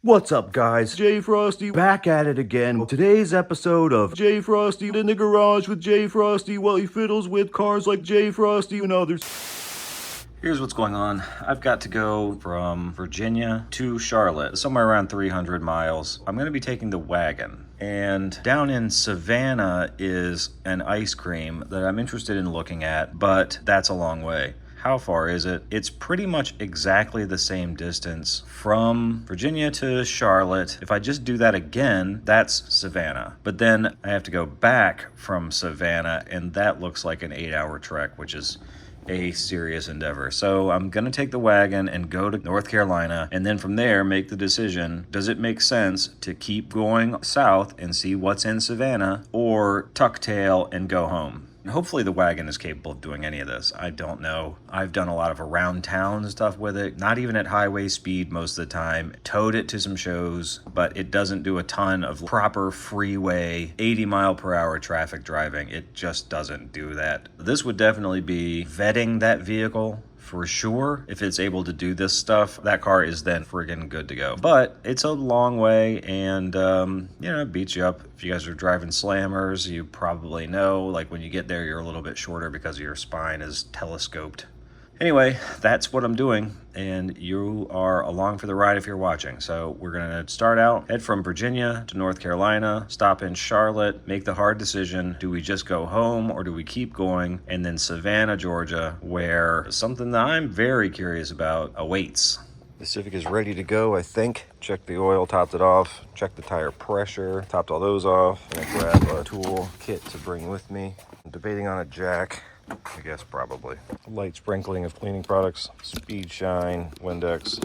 What's up, guys? J Frosty back at it again. Today's episode of J Frosty in the garage with J Frosty while he fiddles with cars like J Frosty and others. Here's what's going on. I've got to go from Virginia to Charlotte, somewhere around 300 miles. I'm going to be taking the wagon. And down in Savannah is an ice cream that I'm interested in looking at, but that's a long way. How far is it? It's pretty much exactly the same distance from Virginia to Charlotte. If I just do that again, that's Savannah. But then I have to go back from Savannah, and that looks like an 8-hour trek, which is a serious endeavor. So I'm gonna take the wagon and go to North Carolina, and then from there make the decision, does it make sense to keep going south and see what's in Savannah, or tuck tail and go home? Hopefully the wagon is capable of doing any of this. I don't know. I've done a lot of around town stuff with it, not even at highway speed most of the time. Towed it to some shows, but it doesn't do a ton of proper freeway 80-mile-per-hour traffic driving. It just doesn't do that. This would definitely be vetting that vehicle for sure. If it's able to do this stuff, that car is then friggin' good to go. But it's a long way, and it beats you up. If you guys are driving slammers, you probably know, like when you get there, you're a little bit shorter because your spine is telescoped. Anyway, that's what I'm doing, and you are along for the ride if you're watching. So we're gonna start out, head from Virginia to North Carolina, stop in Charlotte, make the hard decision. Do we just go home or do we keep going? And then Savannah, Georgia, where something that I'm very curious about awaits. The Civic is ready to go, I think. Checked the oil, topped it off, checked the tire pressure, topped all those off. I'm gonna grab a tool kit to bring with me. I'm debating on a jack. I guess probably. Light sprinkling of cleaning products, speed shine, Windex.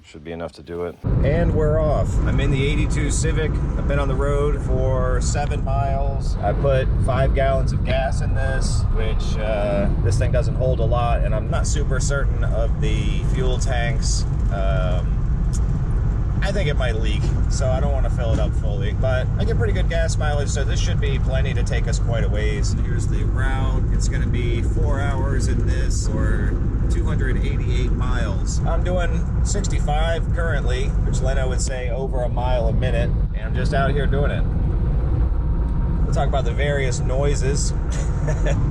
Should be enough to do it. And we're off. I'm in the 82 Civic. I've been on the road for 7 miles. I put 5 gallons of gas in this, which this thing doesn't hold a lot, and I'm not super certain of the fuel tanks. I think it might leak, so I don't want to fill it up fully, but I get pretty good gas mileage, so this should be plenty to take us quite a ways. Here's the route. It's going to be 4 hours in this, or 288 miles. I'm doing 65 currently, which Leno would say over a mile a minute, and I'm just out here doing it. We'll talk about the various noises.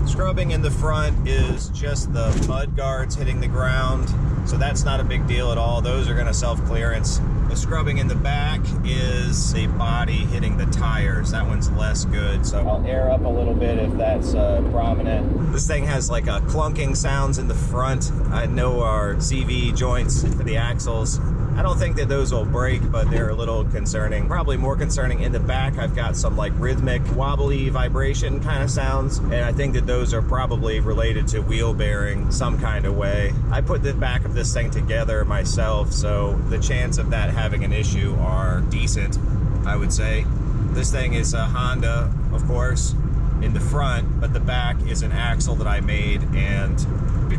Scrubbing in the front is just the mud guards hitting the ground, so that's not a big deal at all. Those are going to self-clearance. The scrubbing in the back is the body hitting the tires. That one's less good, so I'll air up a little bit if that's prominent. This thing has like a clunking sounds in the front. I know our CV joints for the axles. I don't think that those will break, but they're a little concerning. Probably more concerning in the back. I've got some like rhythmic, wobbly vibration kind of sounds, and I think that those are probably related to wheel bearing some kind of way. I put the back of this thing together myself, so the chance of that having an issue are decent, I would say. This thing is a Honda, of course, in the front, but the back is an axle that I made, and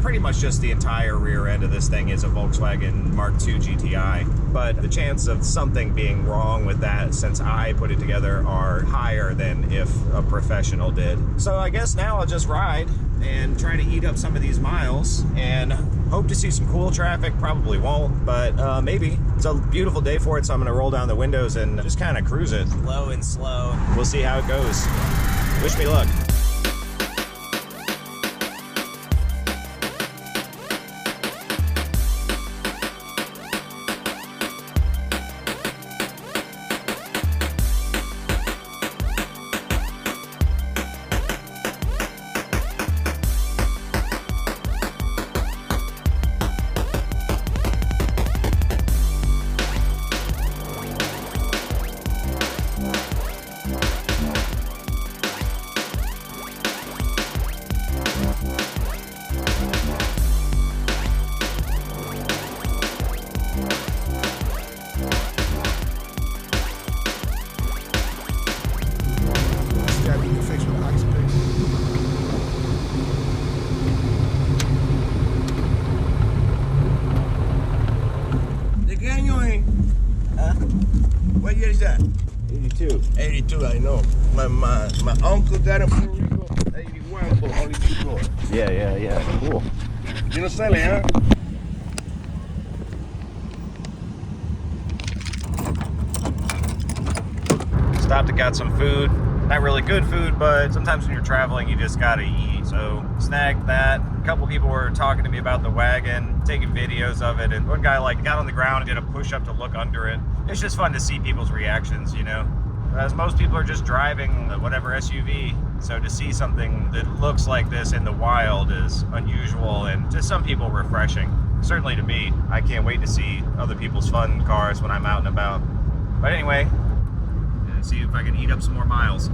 pretty much just the entire rear end of this thing is a Volkswagen Mark II GTI. But the chance of something being wrong with that since I put it together are higher than if a professional did. So I guess now I'll just ride and try to eat up some of these miles and hope to see some cool traffic. Probably won't, but maybe. It's a beautiful day for it, so I'm gonna roll down the windows and just kind of cruise it low and slow. We'll see how it goes. Wish me luck. What year is that? 82. 82, I know. My uncle got in Puerto Rico, 81, but only 2 doors. Yeah. Cool. You know selling, huh? stopped and got some food. Not really good food, but sometimes when you're traveling, you just gotta eat. So snagged that. A couple people were talking to me about the wagon, taking videos of it, and one guy like got on the ground and did a push-up to look under it. It's just fun to see people's reactions, you know, as most people are just driving whatever SUV. So to see something that looks like this in the wild is unusual and to some people refreshing. Certainly to me. I can't wait to see other people's fun cars when I'm out and about. But anyway, see if I can eat up some more miles.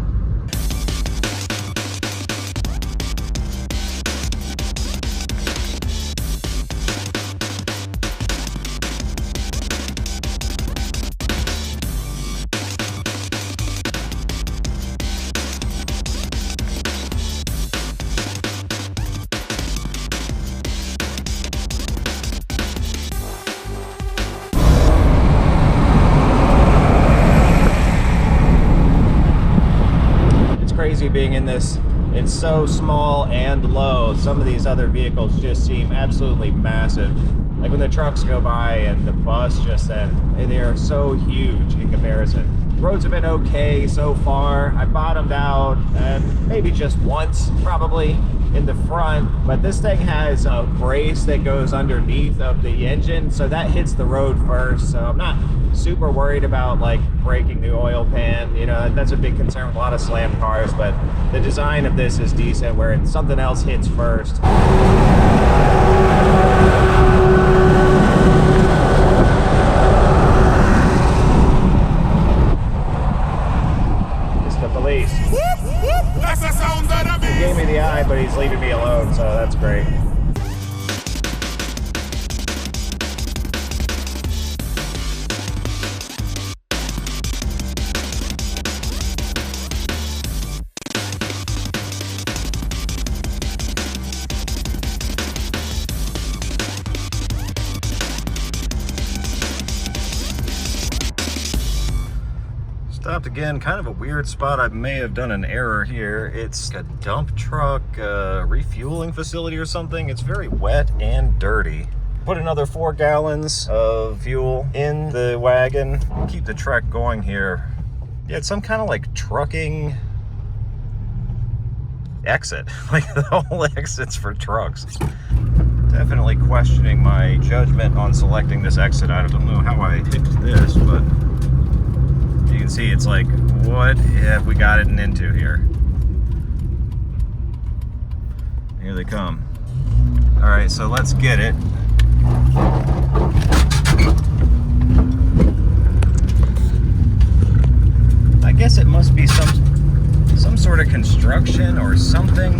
Crazy being in this. It's so small and low. Some of these other vehicles just seem absolutely massive. Like when the trucks go by and the bus just then, they are so huge in comparison. Roads have been okay so far. I bottomed out and maybe just once probably in the front, but this thing has a brace that goes underneath of the engine, so that hits the road first. So I'm not super worried about like breaking the oil pan. You know, that's a big concern with a lot of slam cars, but the design of this is decent where something else hits first. It's the police. He gave me the eye, but he's leaving me alone, so that's great. Stopped again, kind of a weird spot. I may have done an error here. It's a dump truck refueling facility or something. It's very wet and dirty. Put another 4 gallons of fuel in the wagon. Keep the trek going here. Yeah, it's some kind of like trucking exit. Like the whole exit's for trucks. Definitely questioning my judgment on selecting this exit. I don't know how I picked this, but you can see it's like, what have we gotten into here? Here they come. All right, so let's get it. I guess it must be some sort of construction or something.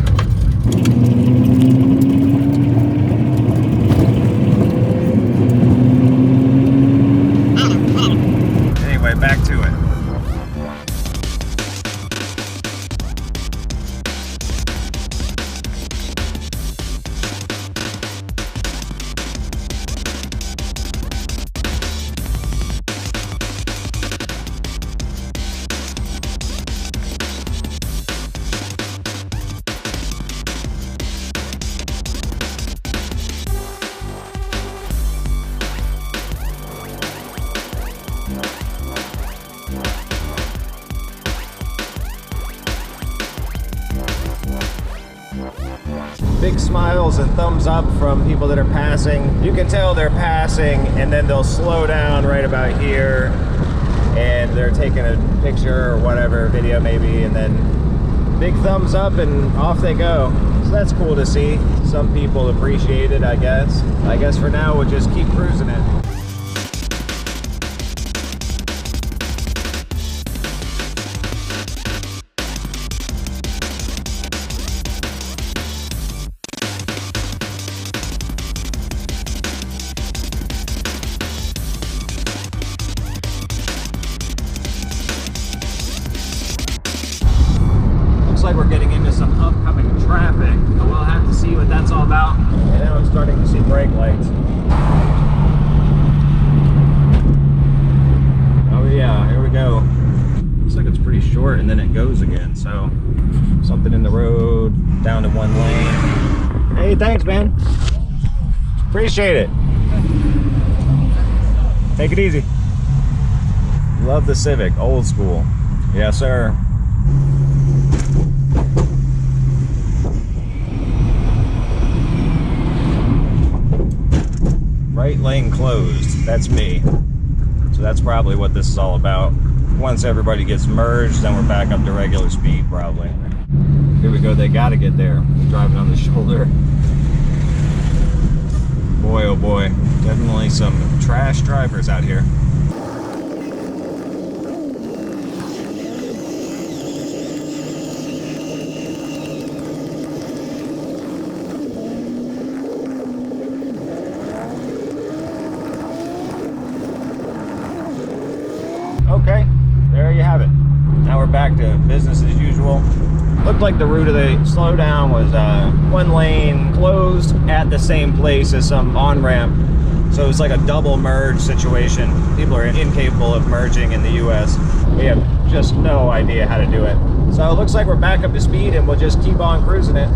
Anyway, back to it. Big smiles and thumbs up from people that are passing. You can tell they're passing and then they'll slow down right about here and they're taking a picture or whatever, video maybe, and then big thumbs up and off they go. So that's cool to see. Some people appreciate it, I guess. I guess for now we'll just keep cruising it. Like we're getting into some upcoming traffic, so we'll have to see what that's all about. And now I'm starting to see brake lights. Oh yeah, here we go. Looks like it's pretty short and then it goes again, so something in the road, down to 1 lane. Hey, thanks man. Appreciate it. Take it easy. Love the Civic, old school. Yes, sir. Right lane closed. That's me. So that's probably what this is all about. Once everybody gets merged, then we're back up to regular speed, probably. Here we go. They got to get there. Driving on the shoulder. Boy, oh boy. Definitely some trash drivers out here. Okay, there you have it. Now we're back to business as usual. Looked like the route of the slowdown was one lane closed at the same place as some on-ramp. So it's like a double merge situation. People are incapable of merging in the US. We have just no idea how to do it. So it looks like we're back up to speed and we'll just keep on cruising it.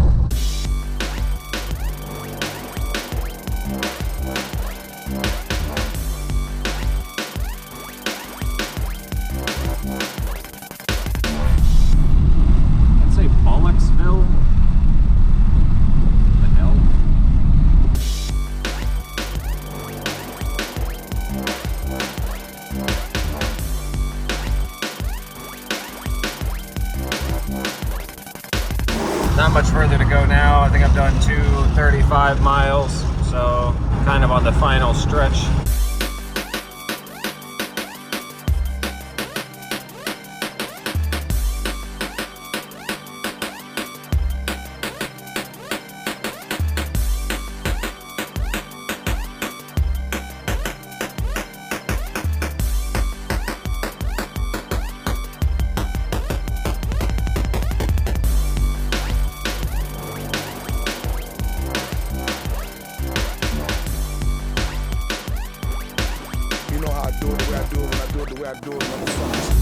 Not much further to go now. I think I've done 235 miles, so kind of on the final stretch.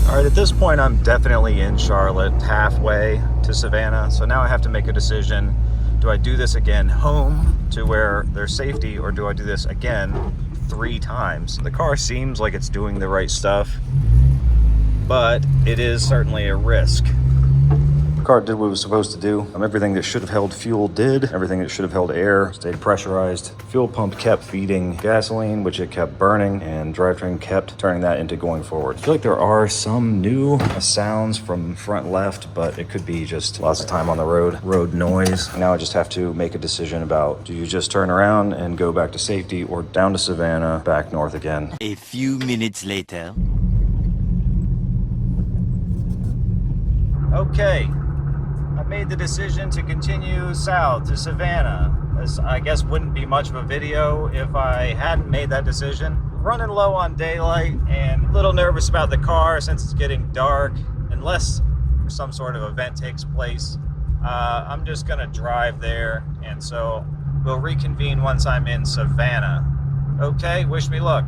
All right, at this point, I'm definitely in Charlotte, halfway to Savannah. So now I have to make a decision. Do I do this again home to where there's safety, or do I do this again 3 times? The car seems like it's doing the right stuff, but it is certainly a risk. The car did what it was supposed to do. Everything that should have held fuel did. Everything that should have held air stayed pressurized. Fuel pump kept feeding gasoline, which it kept burning, and drivetrain kept turning that into going forward. I feel like there are some new sounds from front left, but it could be just lots of time on the road noise. Now I just have to make a decision about, do you just turn around and go back to safety, or down to Savannah, back north again? A few minutes later. Okay. I made the decision to continue south to Savannah. This, I guess, wouldn't be much of a video if I hadn't made that decision. Running low on daylight and a little nervous about the car since it's getting dark. Unless some sort of event takes place, I'm just gonna drive there, and so we'll reconvene once I'm in Savannah. Okay, wish me luck.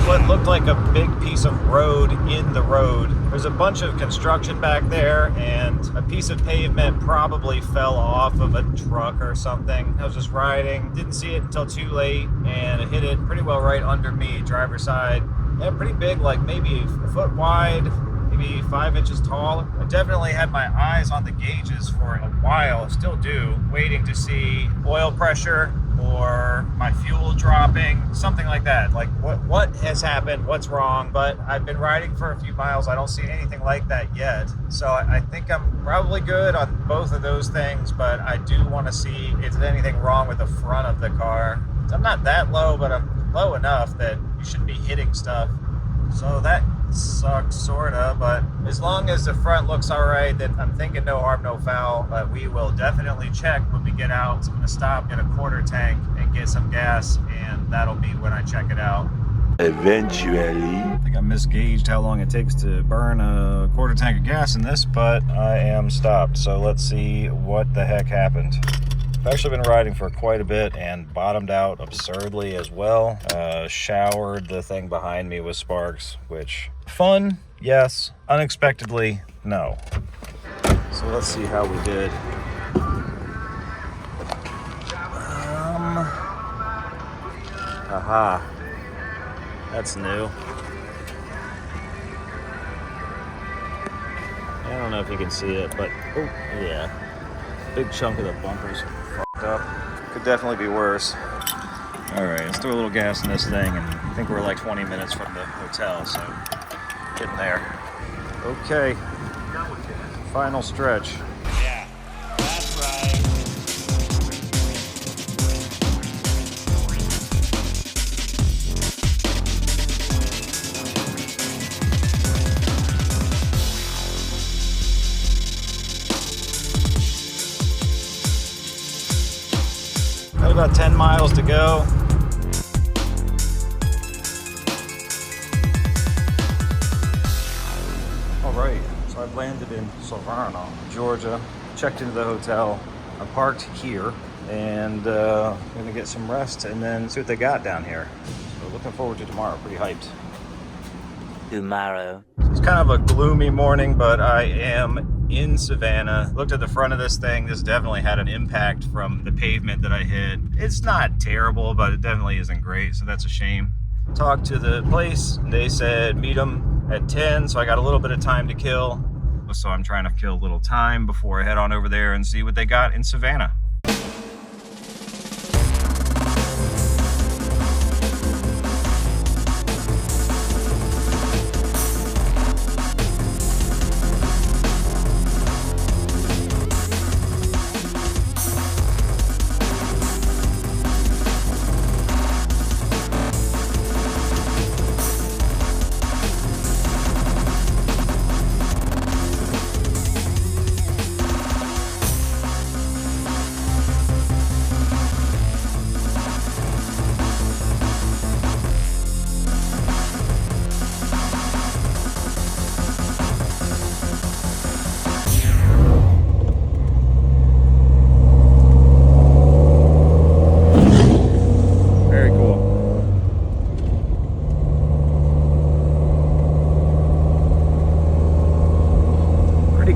What looked like a big piece of road in the road. There's a bunch of construction back there, and a piece of pavement probably fell off of a truck or something. I was just riding, didn't see it until too late, and it hit it pretty well right under me, driver's side. Yeah, pretty big, like maybe a foot wide, maybe 5 inches tall. I definitely had my eyes on the gauges for a while, still do, waiting to see oil pressure or my fuel dropping, something like that. Like what has happened, what's wrong? But I've been riding for a few miles. I don't see anything like that yet. So I think I'm probably good on both of those things, but I do want to see if there's anything wrong with the front of the car. I'm not that low, but I'm low enough that you shouldn't be hitting stuff. So that sucks, sorta, but As long as the front looks all right, then I'm thinking no harm, no foul. But we will definitely check when we get out. So I'm gonna stop, get a quarter tank, and get some gas, and that'll be when I check it out. Eventually. I think I misgauged how long it takes to burn a quarter tank of gas in this, but I am stopped. So let's see what the heck happened. I've actually been riding for quite a bit and bottomed out absurdly as well. Showered the thing behind me with sparks, which fun, yes. Unexpectedly, no. So let's see how we did. Aha. That's new. I don't know if you can see it, but oh yeah. Big chunk of the bumpers fucked up. Could definitely be worse. Alright, let's throw a little gas in this thing, and I think we're like 20 minutes from the hotel, so getting there. Okay. Final stretch. Yeah, that's right. Got about 10 miles to go. All right, so I've landed in Savannah, Georgia, checked into the hotel. I parked here, and I'm gonna get some rest and then see what they got down here. So looking forward to tomorrow, pretty hyped. Tomorrow. It's kind of a gloomy morning, but I am in Savannah. Looked at the front of this thing. This definitely had an impact from the pavement that I hit. It's not terrible, but it definitely isn't great, so that's a shame. Talked to the place, and they said meet them at 10, so I got a little bit of time to kill. So I'm trying to kill a little time before I head on over there and see what they got in Savannah.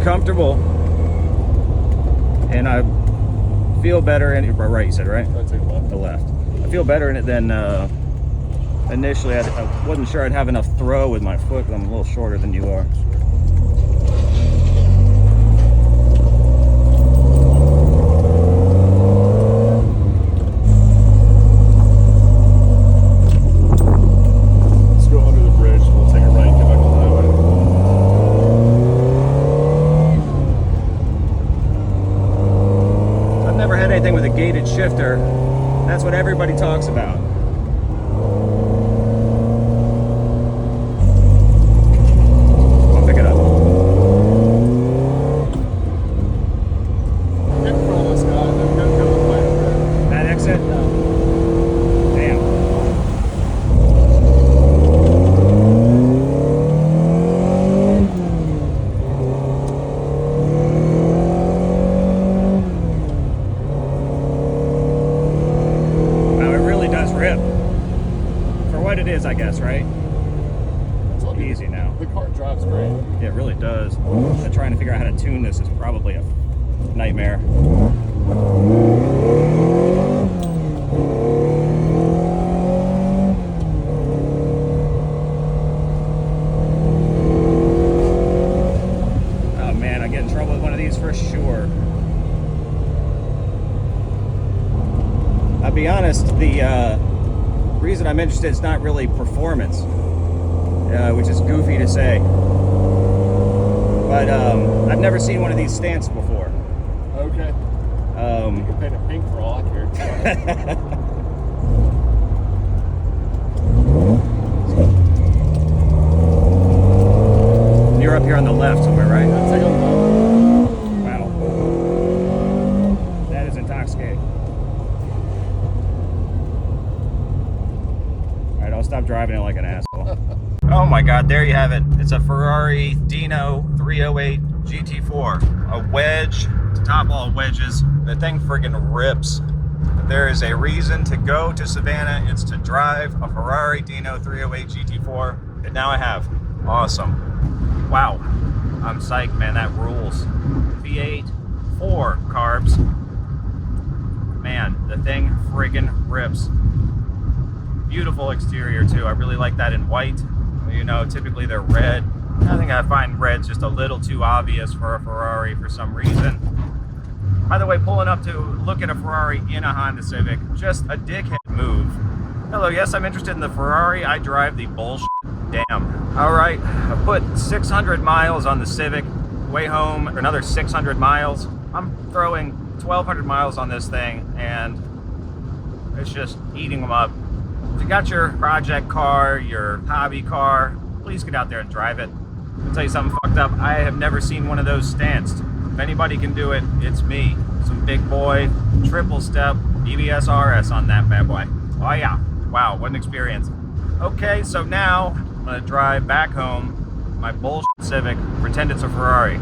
Comfortable, and I feel better in it. Right, you said, right? I'd say left. The left. I feel better in it than initially. I wasn't sure I'd have enough throw with my foot, 'cause I'm a little shorter than you are. Let's go under the bridge. We'll take a right and get back on the highway. I've never had anything with a gated shifter. That's what everybody talks about. I'll pick it up. Get in front of us, guys. Then go to the left. That exit? Damn. Wow, it really does rip. For what it is, I guess, right? It's all good. Easy now. The car drives great. Yeah, it really does. But trying to figure out how to tune this is probably a nightmare. Oh man, I get in trouble with one of these for sure. I'll be honest, the reason I'm interested is not really performance, which is goofy to say. But I've never seen one of these stance before. Okay. You can paint it pink for all I care. you're up here on the left somewhere, right? Wow. That is intoxicating. Alright, I'll stop driving it like an asshole. Oh my god, there you have it. It's a Ferrari Dino 308 GT4. A wedge, to top all wedges. The thing friggin' rips. If there is a reason to go to Savannah, it's to drive a Ferrari Dino 308 GT4. And now I have. Awesome. Wow. I'm psyched, man. That rules. V8, 4 carbs. Man, the thing friggin' rips. Beautiful exterior, too. I really like that in white. You know, typically they're red. I think I find red's just a little too obvious for a Ferrari for some reason. By the way, pulling up to look at a Ferrari in a Honda Civic, just a dickhead move. Hello, yes, I'm interested in the Ferrari. I drive the bullshit. Damn. All right, I put 600 miles on the Civic. Way home, another 600 miles. I'm throwing 1,200 miles on this thing, and it's just eating them up. If you got your project car, your hobby car, please get out there and drive it. I'll tell you something fucked up. I have never seen one of those stanced. If anybody can do it, it's me. Some big boy, triple step, EBS RS on that bad boy. Oh yeah. Wow, what an experience. Okay, so now I'm gonna drive back home my bullshit Civic, pretend it's a Ferrari.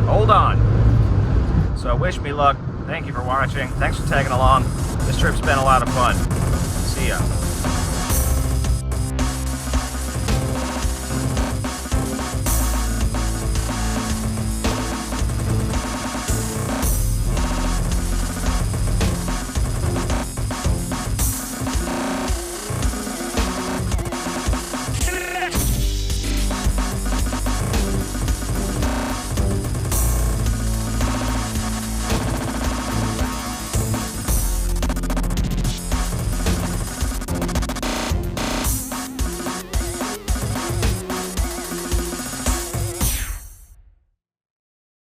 Hold on. So wish me luck. Thank you for watching. Thanks for tagging along. This trip's been a lot of fun. See ya.